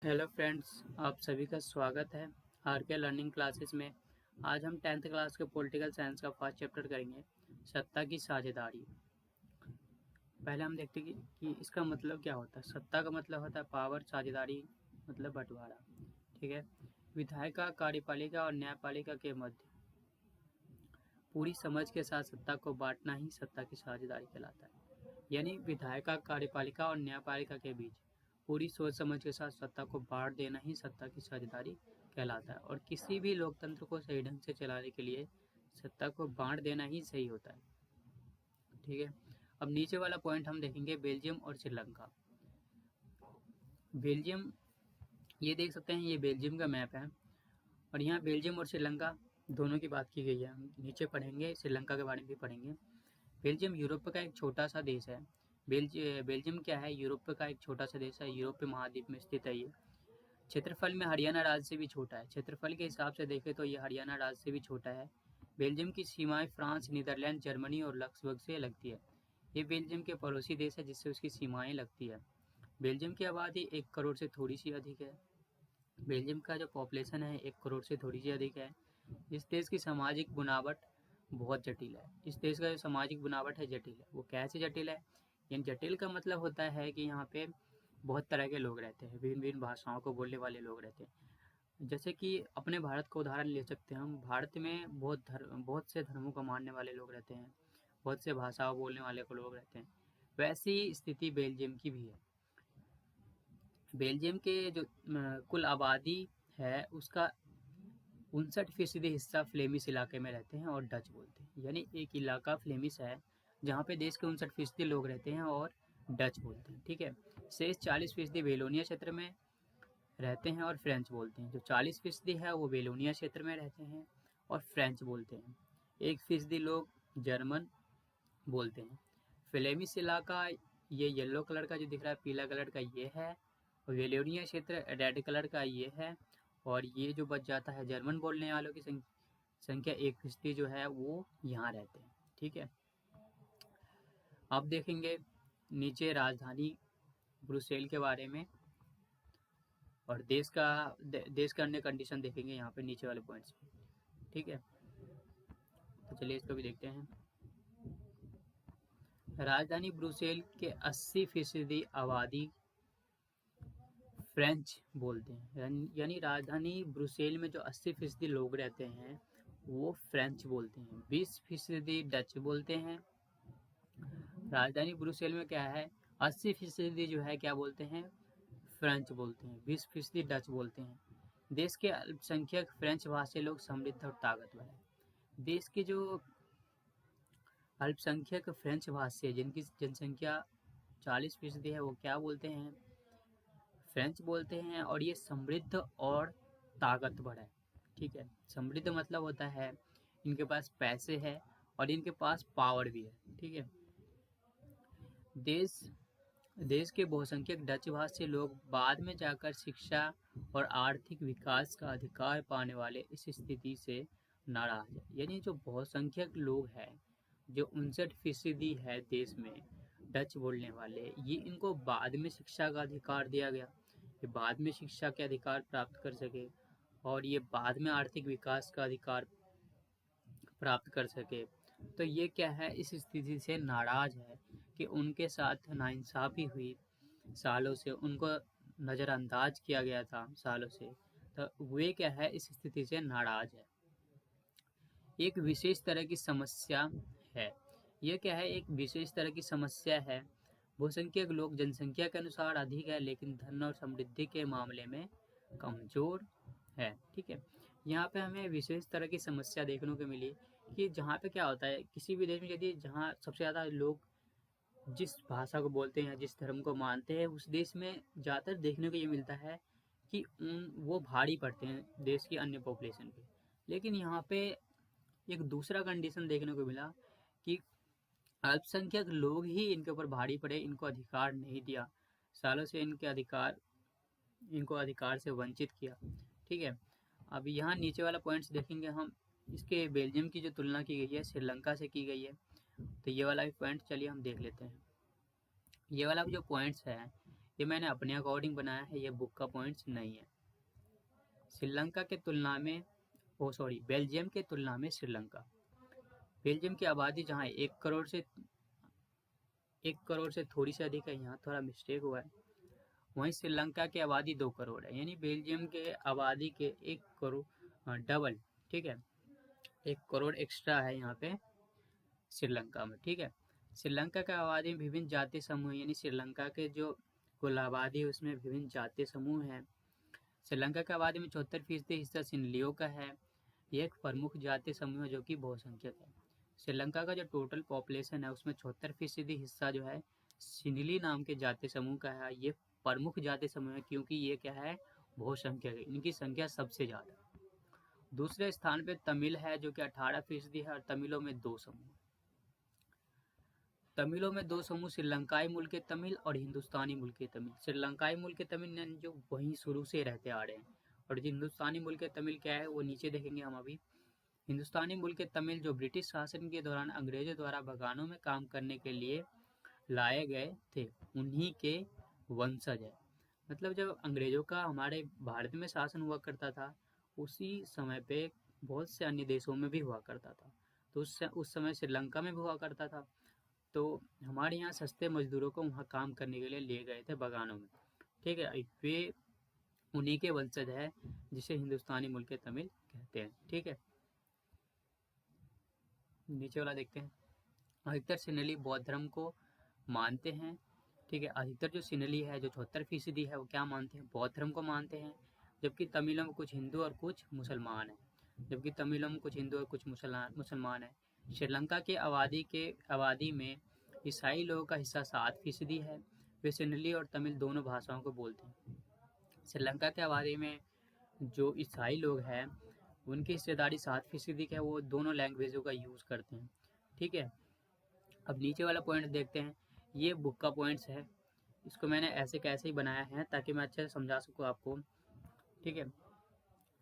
Hello friends, आप सभी का स्वागत है आर के लर्निंग क्लासेस में। आज हम 10th क्लास के पॉलिटिकल साइंस का फर्स्ट चैप्टर करेंगे, सत्ता की साझेदारी। पहले हम देखते हैं कि इसका मतलब क्या होता है। सत्ता का मतलब होता है पावर, साझेदारी मतलब बंटवारा। ठीक है। विधायिका, कार्यपालिका और न्यायपालिका के मध्य पूरी समझ के साथ सत्ता को बांटना ही सत्ता की साझेदारी कहलाता है। यानी विधायिका, कार्यपालिका और न्यायपालिका के बीच पूरी सोच समझ के साथ सत्ता को बांट देना ही सत्ता की साझेदारी कहलाता है। और किसी भी लोकतंत्र को सही ढंग से चलाने के लिए सत्ता को बांट देना ही सही होता है। ठीक है। अब नीचे वाला पॉइंट हम देखेंगे, बेल्जियम और श्रीलंका। बेल्जियम, ये देख सकते हैं, ये बेल्जियम का मैप है और यहाँ बेल्जियम और श्रीलंका दोनों की बात की गई है। हम नीचे पढ़ेंगे, श्रीलंका के बारे में भी पढ़ेंगे। बेल्जियम यूरोप का एक छोटा सा देश है। बेल्जियम क्या है, यूरोप का एक छोटा सा देश है। यूरोपीय महाद्वीप में स्थित है ये। क्षेत्रफल में हरियाणा राज्य से भी छोटा है। क्षेत्रफल के हिसाब से देखें तो ये हरियाणा राज्य से भी छोटा है। बेल्जियम की सीमाएं फ्रांस, नीदरलैंड, जर्मनी और लक्समबर्ग से लगती है। ये बेल्जियम के पड़ोसी देश है जिससे उसकी सीमाएं लगती है। बेल्जियम की आबादी 1 करोड़ से थोड़ी सी अधिक है। बेल्जियम का जो पॉपुलेशन है 1 करोड़ से थोड़ी सी अधिक है। इस देश की सामाजिक बुनावट बहुत जटिल है। इस देश का जो सामाजिक बुनावट है जटिल है। वो कैसे जटिल है? यानी जटिल का मतलब होता है कि यहाँ पे बहुत तरह के लोग रहते हैं, भिन्न भिन्न भाषाओं को बोलने वाले लोग रहते हैं। जैसे कि अपने भारत का उदाहरण ले सकते हैं हम। भारत में बहुत से धर्मों को मानने वाले लोग रहते हैं, बहुत से भाषाओं बोलने वाले को लोग रहते हैं। वैसी स्थिति बेल्जियम की भी है। बेल्जियम के जो कुल आबादी है उसका 59% हिस्सा फ्लेमिश इलाके में रहते हैं और डच बोलते हैं। यानी एक इलाका फ्लेमिश है जहाँ पे देश के 59% लोग रहते हैं और डच बोलते हैं। ठीक है। शेष 40% वेलोनिया क्षेत्र में रहते हैं और फ्रेंच बोलते हैं। जो 40% है वो वेलोनिया क्षेत्र में रहते हैं और फ्रेंच बोलते हैं। 1% लोग जर्मन बोलते हैं। फ्लेमिश इलाका, ये येलो कलर का जो दिख रहा है, पीला कलर का ये है। वेलोनिया क्षेत्र रेड कलर का ये है। और ये जो बच जाता है जर्मन बोलने वालों की संख्या 1% जो है वो यहाँ रहते हैं। ठीक है। अब देखेंगे नीचे राजधानी ब्रुसेल के बारे में और देश का अन्य कंडीशन देखेंगे यहाँ पे नीचे वाले पॉइंट्स पे। ठीक है। तो चलिए इसको भी देखते हैं। राजधानी ब्रुसेल के 80% आबादी फ्रेंच बोलते हैं। यानी राजधानी ब्रुसेल में जो 80% लोग रहते हैं वो फ्रेंच बोलते हैं। 20% डच बोलते हैं। राजधानी ब्रुसेल में क्या है, 80% जो है क्या बोलते हैं, फ्रेंच बोलते हैं। 20% डच बोलते हैं। देश के अल्पसंख्यक फ्रेंच भाषी लोग समृद्ध और ताकतवर है। देश के जो अल्पसंख्यक फ्रेंच भाषी है जिनकी जनसंख्या 40% है वो क्या बोलते हैं, फ्रेंच बोलते हैं। और ये समृद्ध और ताकतवर है। ठीक है। समृद्ध मतलब होता है इनके पास पैसे है और इनके पास पावर भी है। ठीक है। देश देश के बहुसंख्यक डच भाषी लोग बाद में जाकर शिक्षा और आर्थिक विकास का अधिकार पाने वाले इस स्थिति से नाराज है। यानी जो बहुसंख्यक लोग हैं, जो 59% है देश में डच बोलने वाले, ये इनको बाद में शिक्षा का अधिकार दिया गया। ये बाद में शिक्षा के अधिकार प्राप्त कर सके और ये बाद में आर्थिक विकास का अधिकार प्राप्त कर सके। तो ये क्या है, इस स्थिति से नाराज है कि उनके साथ नाइंसाफ़ी हुई सालों से, उनको नज़रअंदाज किया गया था सालों से। तो वे क्या है, इस स्थिति से नाराज है। एक विशेष तरह की समस्या है। ये क्या है, एक विशेष तरह की समस्या है। बहुसंख्यक लोग जनसंख्या के अनुसार अधिक है लेकिन धन और समृद्धि के मामले में कमजोर है। ठीक है। यहाँ पे हमें विशेष तरह की समस्या देखने को मिली कि जहाँ पे क्या होता है, किसी भी देश में यदि जहाँ सबसे ज़्यादा लोग जिस भाषा को बोलते हैं, जिस धर्म को मानते हैं, उस देश में ज़्यादातर देखने को ये मिलता है कि वो भारी पड़ते हैं देश की अन्य पॉपुलेशन पे। लेकिन यहाँ पे एक दूसरा कंडीशन देखने को मिला कि अल्पसंख्यक लोग ही इनके ऊपर भारी पड़े, इनको अधिकार नहीं दिया, सालों से इनको अधिकार से वंचित किया। ठीक है। अब यहाँ नीचे वाला पॉइंट्स देखेंगे हम। इसके बेल्जियम की जो तुलना की गई है श्रीलंका से की गई है। तो ये वाला भी पॉइंट चलिए हम देख लेते हैं। ये वाला जो पॉइंट्स है ये मैंने अपने अकॉर्डिंग बनाया है, ये बुक का पॉइंट्स नहीं है। श्रीलंका के तुलना में बेल्जियम के तुलना में श्रीलंका, बेल्जियम की आबादी जहाँ 1 करोड़ से थोड़ी सी अधिक है, यहाँ थोड़ा मिस्टेक हुआ है। वहीं श्रीलंका की आबादी 2 करोड़ है, यानी बेल्जियम के आबादी के 1 करोड़ डबल, ठीक है, 1 करोड़ एक्स्ट्रा है यहाँ पे श्रीलंका में, ठीक है। श्रीलंका की आबादी में विभिन्न जातीय समूह, यानी श्रीलंका के जो कुल आबादी है उसमें विभिन्न जातीय समूह हैं। श्रीलंका की आबादी में 74% हिस्सा सिन्हलियों का है। ये एक प्रमुख जातीय समूह है जो कि बहुसंख्यक है। श्रीलंका का जो टोटल पॉपुलेशन है उसमें 74% हिस्सा जो है सिन्हली नाम के जातीय समूह का है। ये प्रमुख जातीय समूह है क्योंकि ये क्या है, बहुसंख्यक है, इनकी संख्या सबसे ज़्यादा। दूसरे स्थान पे तमिल है जो कि 18% है, और तमिलों में 2 समूह। तमिलों में 2 समूह श्रीलंकाई मूल के तमिल और हिंदुस्तानी मूल के तमिल। श्रीलंकाई मूल के तमिल जो वहीं शुरू से रहते आ रहे हैं, और जो हिंदुस्तानी मूल के तमिल क्या है वो नीचे देखेंगे हम अभी। हिंदुस्तानी मूल के तमिल जो ब्रिटिश शासन के दौरान अंग्रेजों द्वारा बगानों में काम करने के लिए लाए गए थे, उन्हीं के वंशज है। मतलब जब अंग्रेजों का हमारे भारत में शासन हुआ करता था, उसी समय पे बहुत से अन्य देशों में भी हुआ करता था, तो उस समय श्रीलंका में भी हुआ करता था। तो हमारे यहाँ सस्ते मजदूरों को वहाँ काम करने के लिए लिए गए थे बगानों में, ठीक है। वे उन्हीं के वंशज है जिसे हिंदुस्तानी मूल के तमिल कहते हैं, ठीक है। नीचे वाला देखते हैं। अधिकतर सिन्हली बौद्ध धर्म को मानते हैं, ठीक है। अधिकतर जो सिन्हली है जो 74% है वो क्या मानते हैं, बौद्ध धर्म को मानते हैं। जबकि तमिलों में कुछ हिंदू और कुछ मुसलमान हैं। श्रीलंका की आबादी में ईसाई लोगों का हिस्सा 7% है। वे सिन्हली और तमिल दोनों भाषाओं को बोलते हैं। श्रीलंका की आबादी में जो ईसाई लोग हैं उनकी हिस्सेदारी 7% की है, वो दोनों लैंग्वेजों का यूज़ करते हैं, ठीक है। अब नीचे वाला पॉइंट देखते हैं, ये बुक का पॉइंट्स है, इसको मैंने ऐसे कैसे ही बनाया है ताकि मैं अच्छे से समझा सकूँ आपको, ठीक है।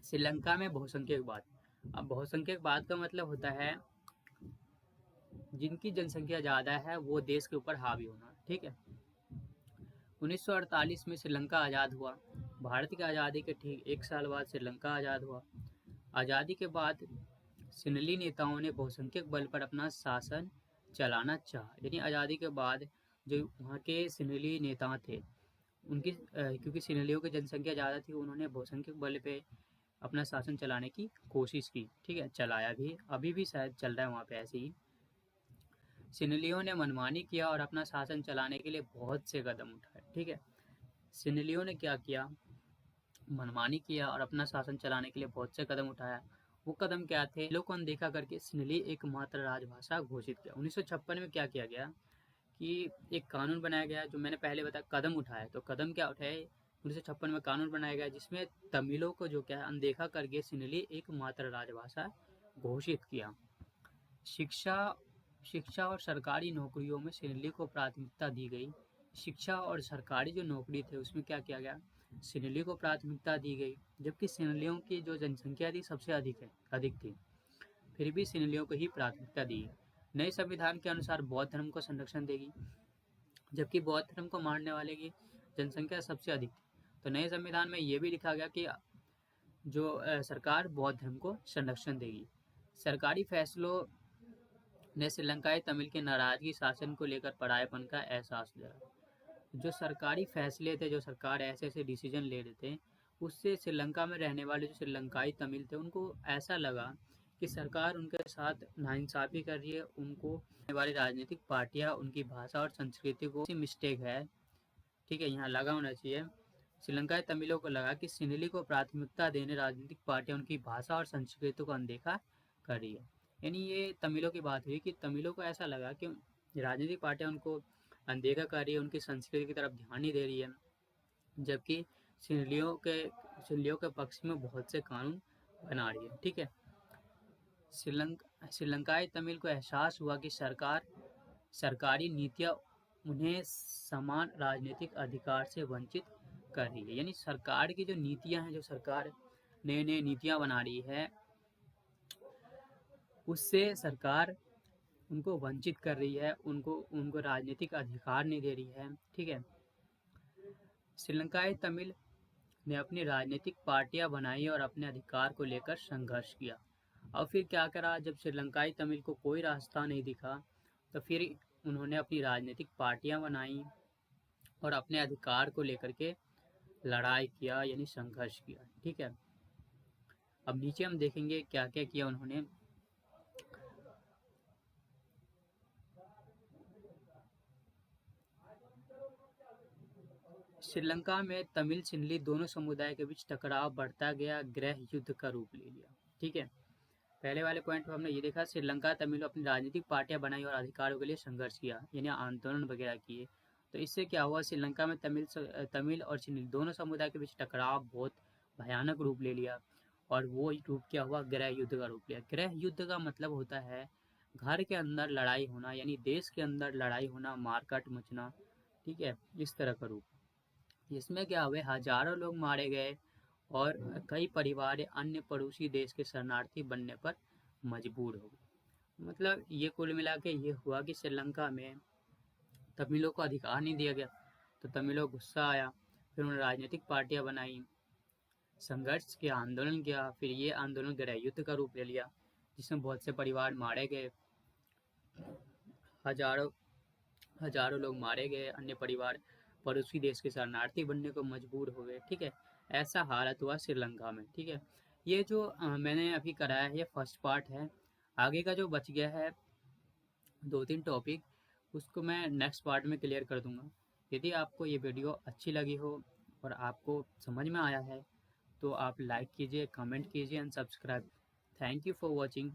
श्रीलंका में बहुसंख्यकवाद। अब बहुसंख्यकवाद का मतलब होता है जिनकी जनसंख्या ज़्यादा है वो देश के ऊपर हावी होना, ठीक है। 1948 में श्रीलंका आज़ाद हुआ। भारत की आज़ादी के ठीक 1 साल बाद श्रीलंका आज़ाद हुआ। आज़ादी के बाद सिन्हली नेताओं ने बहुसंख्यक बल पर अपना शासन चलाना चाहा, यानी आज़ादी के बाद जो वहाँ के सिन्हली नेता थे उनकी क्योंकि सिन्हलियों की जनसंख्या ज़्यादा थी, उन्होंने बहुसंख्यक बल पे अपना शासन चलाने की कोशिश की, ठीक है। चलाया भी, अभी भी शायद चल रहा है वहाँ पे ऐसे ही। सिन्हलियों ने मनमानी किया और अपना शासन चलाने के लिए बहुत से कदम उठाए, ठीक है। सिन्हलियों ने क्या किया, मनमानी किया और अपना शासन चलाने के लिए बहुत से कदम उठाया। वो कदम क्या थे, लोगों को अनदेखा करके सिन्हली एकमात्र राजभाषा घोषित किया। 1956 में क्या किया गया कि एक कानून बनाया गया, जो मैंने पहले बताया कदम उठाया, तो कदम क्या उठाए, 1956 में कानून बनाया गया जिसमें तमिलों को जो क्या अनदेखा करके सिन्हली एकमात्र राजभाषा घोषित किया। शिक्षा और सरकारी नौकरियों में सिन्हली को प्राथमिकता दी गई। शिक्षा और सरकारी जो नौकरी थे उसमें क्या किया गया, सिन्हली को प्राथमिकता दी गई, जबकि सिन्हलियों की जो जनसंख्या थी सबसे अधिक थी, फिर भी सिन्हलियों को ही प्राथमिकता दी। नए संविधान के अनुसार बौद्ध धर्म को संरक्षण देगी, जबकि बौद्ध धर्म को मानने वाले की जनसंख्या सबसे अधिक थी। तो नए संविधान में ये भी लिखा गया कि जो सरकार बौद्ध धर्म को संरक्षण देगी। सरकारी फैसलों ने श्रीलंकाई तमिल के नाराजगी शासन को लेकर परायापन का एहसास दिलाया। जो सरकारी फैसले थे, जो सरकार ऐसे डिसीजन ले रहे थे, उससे श्रीलंका में रहने वाले जो श्रीलंकाई तमिल थे उनको ऐसा लगा कि सरकार उनके साथ नाइंसाफ़ी कर रही है, उनको वाली राजनीतिक पार्टियां उनकी भाषा और संस्कृति को मिस्टेक है, ठीक है, यहाँ लगा होना चाहिए। श्रीलंकाई तमिलों को लगा कि सिन्हली को प्राथमिकता देने राजनीतिक पार्टियां उनकी भाषा और संस्कृति को अनदेखा कर रही है। यानी ये तमिलों की बात हुई कि तमिलों को ऐसा लगा कि राजनीतिक पार्टियां उनको अनदेखा कर रही है, उनकी संस्कृति की तरफ ध्यान नहीं दे रही है, जबकि सिन्हलियों के पक्ष में बहुत से कानून बना रही है, ठीक है। श्रीलंकाई तमिल को एहसास हुआ कि सरकारी नीतियाँ उन्हें समान राजनीतिक अधिकार से वंचित कर रही है। यानी सरकार की जो नीतियाँ हैं, जो सरकार नई नीतियाँ बना रही है, उससे सरकार उनको वंचित कर रही है, उनको राजनीतिक अधिकार नहीं दे रही है, ठीक है। श्रीलंकाई तमिल ने अपनी राजनीतिक पार्टियां बनाई और अपने अधिकार को लेकर संघर्ष किया। और फिर क्या करा, जब श्रीलंकाई तमिल को कोई रास्ता नहीं दिखा तो फिर उन्होंने अपनी राजनीतिक पार्टियां बनाई और अपने अधिकार को लेकर के लड़ाई किया, यानी संघर्ष किया। ठीक है, अब नीचे हम देखेंगे क्या क्या किया उन्होंने। श्रीलंका में तमिल सिंहली दोनों समुदाय के बीच टकराव बढ़ता गया, गृह युद्ध का रूप ले लिया। ठीक है, पहले वाले पॉइंट पर हमने ये देखा, श्रीलंका तमिल अपनी राजनीतिक पार्टियां बनाई और अधिकारों के लिए संघर्ष किया, यानी आंदोलन वगैरह किए। तो इससे क्या हुआ, श्रीलंका में तमिल और सिंहली दोनों समुदाय के बीच टकराव बहुत भयानक रूप ले लिया। और वो रूप क्या हुआ, गृह युद्ध का रूप लिया। गृह युद्ध का मतलब होता है घर के अंदर लड़ाई होना, यानी देश के अंदर लड़ाई होना, मारकाट मचना। ठीक है, इस तरह का रूप। इसमें क्या हुए, हजारों लोग मारे गए और कई परिवार अन्य पड़ोसी देश के शरणार्थी बनने पर मजबूर हो गए। मतलब ये कुल मिला के ये हुआ कि श्रीलंका में तमिलों को अधिकार नहीं दिया गया, तो तमिलों को गुस्सा आया। फिर उन्होंने राजनीतिक पार्टियां बनाई, संघर्ष किया, आंदोलन किया। फिर ये आंदोलन गृह युद्ध का रूप ले लिया, जिसमें बहुत से परिवार मारे गए, हजारों हजारों लोग मारे गए, अन्य परिवार पड़ोसी देश के शरणार्थी बनने को मजबूर हो गए। ठीक है, ऐसा हालत हुआ श्रीलंका में। ठीक है, ये जो मैंने अभी कराया है ये फर्स्ट पार्ट है। आगे का जो बच गया है 2-3 टॉपिक, उसको मैं नेक्स्ट पार्ट में क्लियर कर दूंगा। यदि आपको ये वीडियो अच्छी लगी हो और आपको समझ में आया है तो आप लाइक कीजिए, कमेंट कीजिए and subscribe. Thank you for watching.